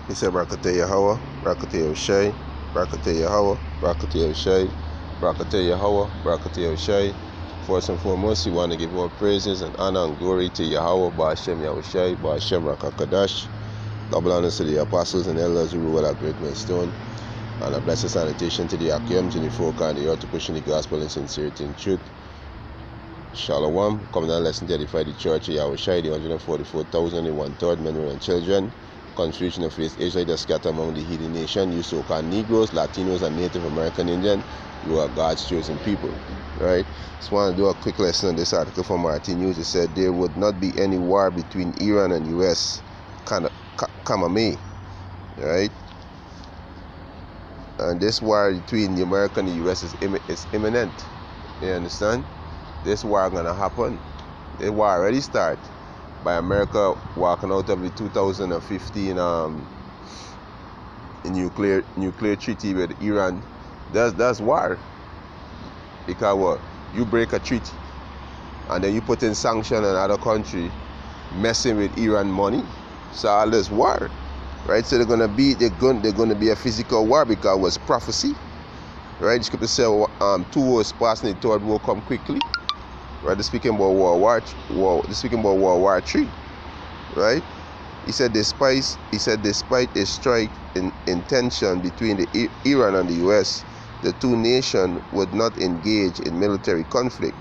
He said, Barakatah Yahweh, Barakatah Yoshai, Barakatah Yahweh, Barakatah Yoshai, Barakatah Yahweh, Barakatah Yoshai. First and foremost, we want to give all praises and honor and glory to Yahweh, Ba'ashem Yahushai, Ba'ashem Rakakadash. Double honors to the apostles and elders who rule at Great Millstone. And a blessed salutation to the Akim, to the folk and the earth to pushing the gospel in sincerity and truth. Shalom. Coming down lesson to edify the church of Yahushai, the 144,000 in one-third men, women, and children. Confusion of faith, Israel that scatter among the heathen nation. You so-called Negroes, Latinos, and Native American Indian. You are God's chosen people. Right? Just want to do a quick lesson on this article from RT News. It said there would not be any war between Iran and U.S. Kamame. Right? And this war between the America and the U.S. is imminent. You understand? This war gonna happen. The war already started by America walking out of the 2015 nuclear treaty with Iran. That's war. Because what? You break a treaty and then you put in sanction on another country messing with Iran money. So all this war. Right? So they're gonna be a physical war because it was prophecy. Right? The scripture say 2 wars passing, the third war come quickly. Right? They're speaking about World War III. Right? He said despite a strike in tension between the Iran and the US, the two nations would not engage in military conflict.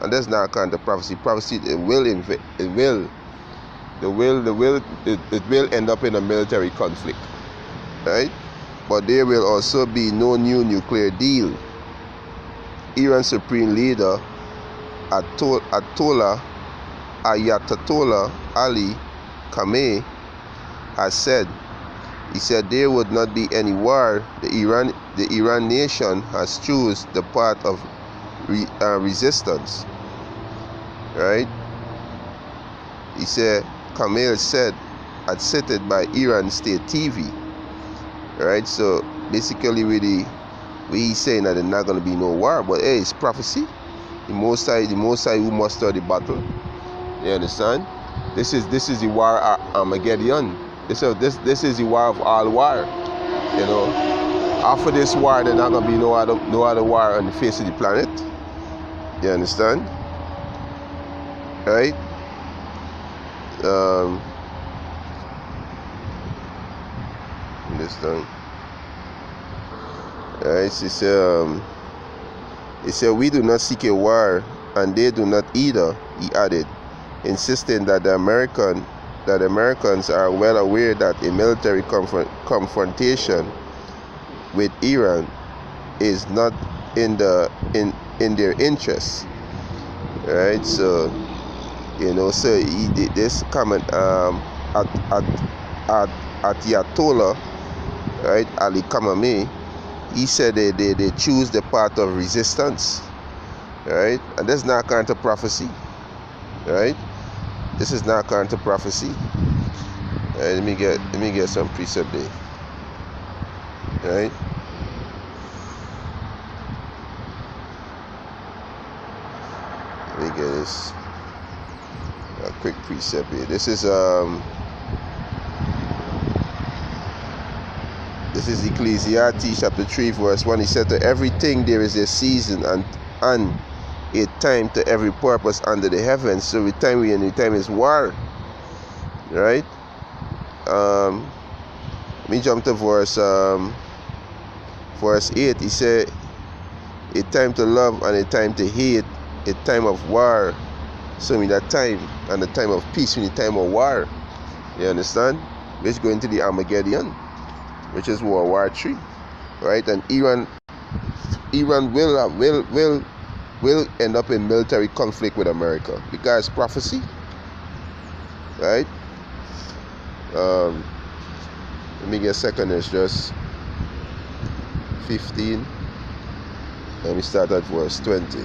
And that's not kind of prophecy. Prophecy it will end up in a military conflict. Right? But there will also be no new nuclear deal. Iran's supreme leader Ayatollah Ali Khamenei has said, he said there would not be any war. The Iran nation has chosen the path of resistance. Right? He said, Khamenei said, cited by Iran State TV. Right? So basically he's saying that there's not going to be no war, but hey, it's prophecy. The Most High who mustered the battle. You understand? This is the war of Armageddon. This is the war of all war. You know, after this war, there's not gonna be no other war on the face of the planet. You understand? Right? Understand? Right? He said, we do not seek a war, and they do not either, he added, insisting that the Americans are well aware that a military confrontation with Iran is not in their interests. Right? So, you know, so he did this comment at Ayatollah, right, Ali Khamenei. He said they choose the path of resistance, right? And that's not counter prophecy, right? This is not counter prophecy. Right, let me get some precept there, right? Let me get this a quick precept here. This is Ecclesiastes chapter 3 verse 1. He said, to everything there is a season and a time to every purpose under the heavens. So the time is war. Right? Let me jump to verse 8. He said, a time to love and a time to hate, a time of war. So in that time and the time of peace, in the time of war. You understand? Which go into the Armageddon, which is World War III, right? And Iran will end up in military conflict with America because prophecy, right? Let me get a second. It's just 15. Let me start at verse 20.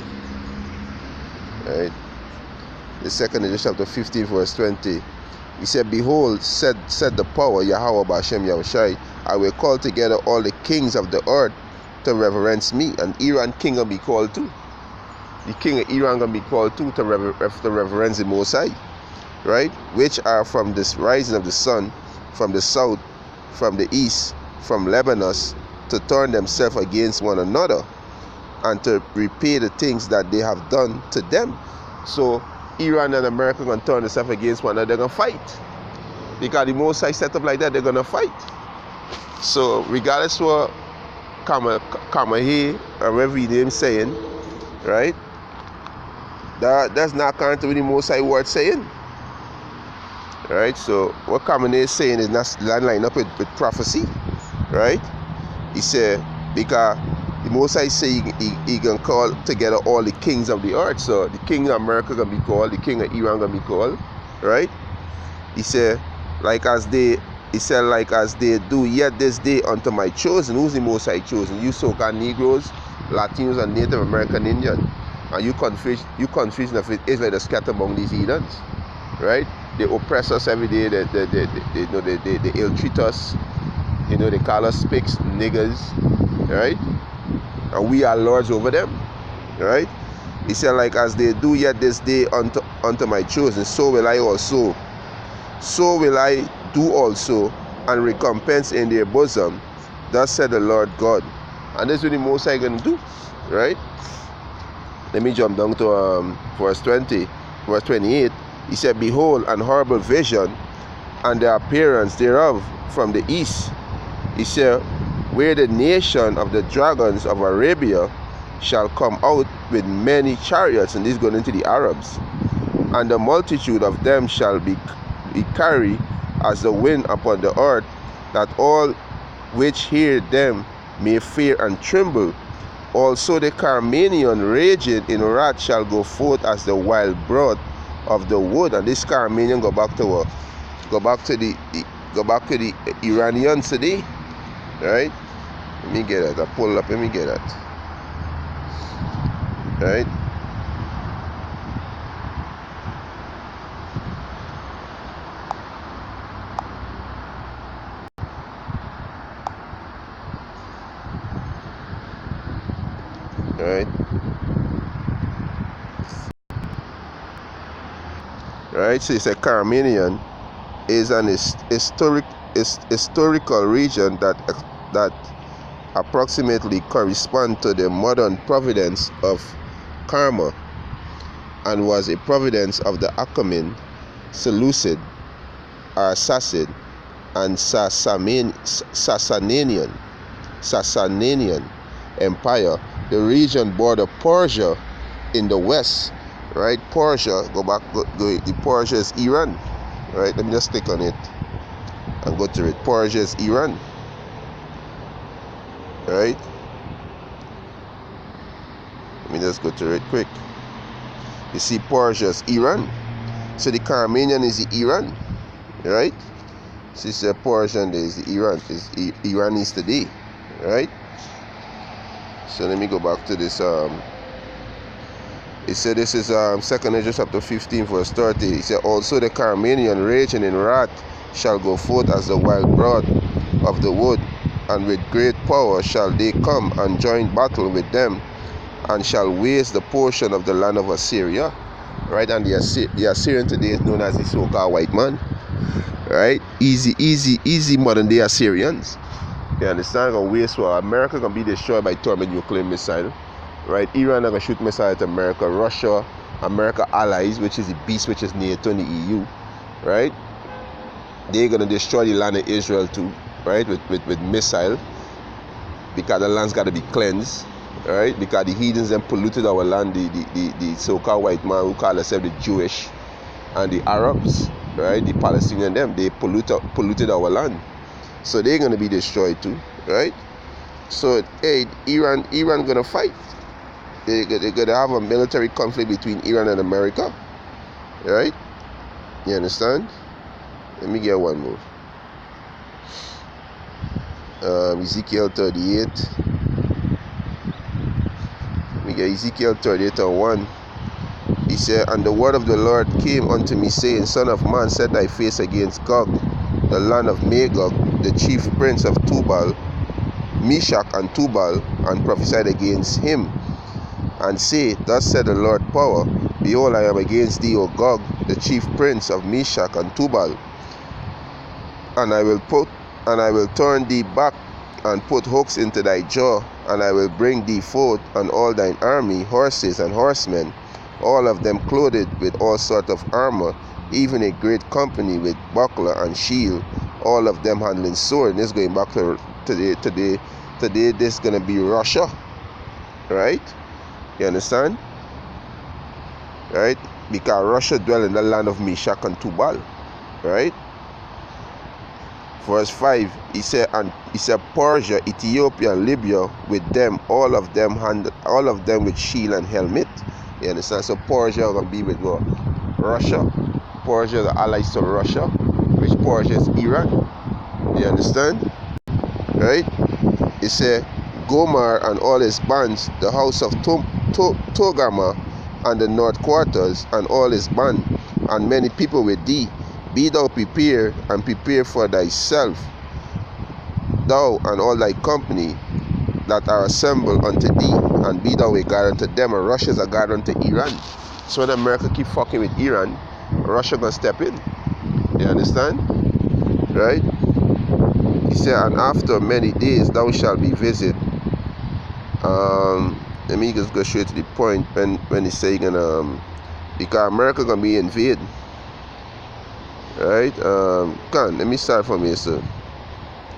Right? The second is chapter 15, verse 20. He said, behold, said the power, Yahweh Ba'ashem Yahushai, I will call together all the kings of the earth to reverence me. And Iran king will be called too. The king of Iran will be called too to reverence the Most High. Right? Which are from this rising of the sun, from the south, from the east, from Lebanon, to turn themselves against one another, and to repay the things that they have done to them. So Iran and America are going to turn themselves against one another. They're going to fight. Because the Most High set up like that, they're going to fight. So regardless what Kamahe or whatever his name saying, right? That's not current to what the Most High word saying. Right? So what Kamahe is saying is not line up with prophecy. Right? He said, because the Most High say he can call together all the kings of the earth. So the king of America gonna be called, the king of Iran gonna be called, right? He said, like as they do yet this day unto my chosen. Who's the Most High chosen? You so-called Negroes, Latinos, and Native American Indians. And you confusion of it is like the scatter among these heathens, right? They oppress us every day. They ill-treat us. They call us pigs, niggers, right? And we are lords over them, right? He said, like as they do yet this day unto my chosen, so will I do also, and recompense in their bosom. Thus said the Lord God. And this is what the Most High going to do, right? Let me jump down to verse 28. He said, behold, an horrible vision, and the appearance thereof from the east. He said, where the nation of the dragons of Arabia shall come out with many chariots, and this is going into the Arabs, and the multitude of them shall be carried as the wind upon the earth, that all which hear them may fear and tremble. Also the Carmanian raging in wrath shall go forth as the wild broth of the wood. And this Carmanian go back to the Iranians today, right? Let me get that. I pull up. Let me get that. Right. Right. So it's a Carmanian is an historical region that approximately correspond to the modern province of Karma, and was a province of the Achaemenid, Seleucid, Arsacid, and Sasanian Empire. The region bordered Persia in the west, right? Persia, the Persia is Iran, right? Let me just click on it and go to it. Persia is Iran, right? Let me just go to it quick. You see, Persia is Iran. So the Carmanian is the Iran, right? So it's the Persian, there is the Iran. It's Iran is today, right? So let me go back to this. It said this is 2nd Ezra chapter 15 verse 30. It said, also the Carmanian raging in wrath shall go forth as the wild broth of the wood, and with great power shall they come and join battle with them, and shall waste the portion of the land of Assyria, right? And the Assyrian today is known as the so-called white man, right? Easy modern day Assyrians. You understand? Gonna waste what America gonna be destroyed by Torment nuclear missile, right? Iran are gonna shoot missiles at America, Russia, America allies, which is the beast, which is NATO and the EU, right? They're gonna destroy the land of Israel too, right? With missile, because the land's gotta be cleansed, right? Because the heathens then polluted our land, the so-called white man who call themselves the Jewish, and the Arabs, right? The Palestinians, they polluted our land. So they're gonna be destroyed too, right? So hey, Iran gonna fight. They're gonna have a military conflict between Iran and America, right? You understand? Let me get one more. Ezekiel 38. We get Ezekiel 38 and 1. He said, and the word of the Lord came unto me, saying, Son of man, set thy face against Gog, the land of Magog, the chief prince of Tubal, Meshach and Tubal, and prophesied against him, and say, Thus said the Lord power, behold, I am against thee, O Gog, the chief prince of Meshach and Tubal, and I will And I will turn thee back, and put hooks into thy jaw, and I will bring thee forth, and all thine army, horses and horsemen, all of them clothed with all sort of armor, even a great company with buckler and shield, all of them handling sword. This is going back to today. This is going to be Russia, right? You understand? Right? Because Russia dwell in the land of Meshach and Tubal, right? Verse 5, he said Persia, Ethiopia, and Libya with them, all of them with shield and helmet. You understand? So Persia are gonna be with what? Russia. Persia, the allies to Russia, which Persia is Iran. You understand? Right? He said Gomer and all his bands, the house of Togarmah and the north quarters, and all his band, and many people with thee. Be thou prepared, and prepare for thyself, thou and all thy company that are assembled unto thee, and be thou a guard unto them. And Russia is a guard unto Iran. So when America keep fucking with Iran, Russia gonna step in. You understand? Right? He said, and after many days thou shalt be visited. Let me just go straight to the point when he's saying, because America gonna be invaded. Right? Let me start from here, sir.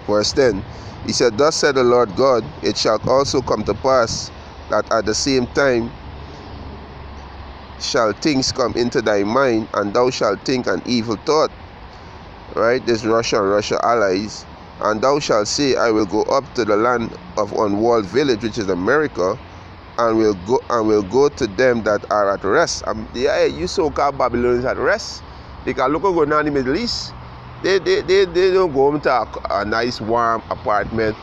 Verse 10. He said, thus said the Lord God, it shall also come to pass that at the same time shall things come into thy mind, and thou shalt think an evil thought. Right? This Russia and Russia allies. And thou shalt say, I will go up to the land of unwalled village, which is America, and will go to them that are at rest. You so-called Babylonians at rest. Because look what's going on in the Middle East. They don't go home to a nice warm apartment,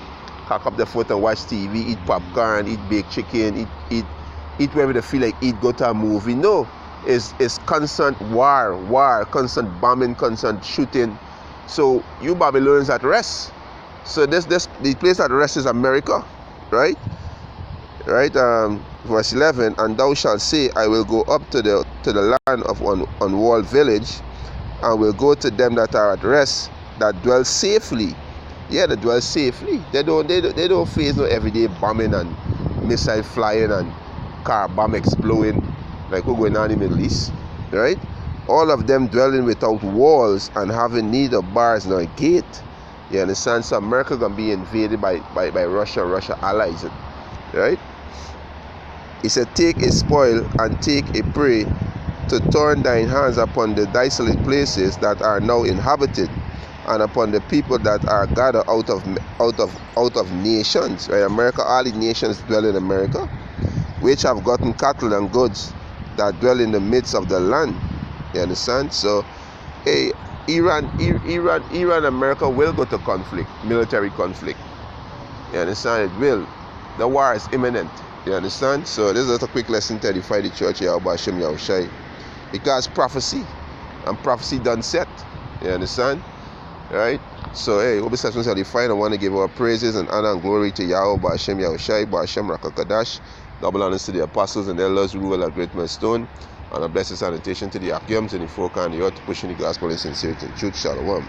cock up the foot and watch TV, eat popcorn, eat baked chicken, eat wherever they feel like eat, go to a movie. No, it's constant war, constant bombing, constant shooting. So you Babylonians at rest. So the place at rest is America, right? Right. Verse 11, and thou shalt say, I will go up to the land of unwalled village, and will go to them that are at rest, that dwell safely. Yeah, they dwell safely. They don't face no everyday bombing and missile flying and car bomb exploding like what's going on in the Middle East. Right? All of them dwelling without walls and having neither bars nor gate. You understand? So America gonna be invaded by Russia allies. Right? He said, take a spoil and take a prey, to turn thine hands upon the desolate places that are now inhabited, and upon the people that are gathered out of nations. Right? America, all the nations dwell in America, which have gotten cattle and goods, that dwell in the midst of the land. You understand? So, hey, Iran, America will go to conflict, military conflict. You understand? It will. The war is imminent. You understand? So this is just a quick lesson to edify the church here about Hashem Yahushai. Because prophecy, and prophecy done set. You understand? Right? So hey, we'll be sessions edified. I want to give our praises and honor and glory to Yahweh, Hashem Yahushai, Hashem Rakakadash. Double honors to the apostles and elders who rule at Great Millstone. And a blessed salutation to the Akyams and the folk and the earth, pushing the gospel in sincerity and truth. Shalom.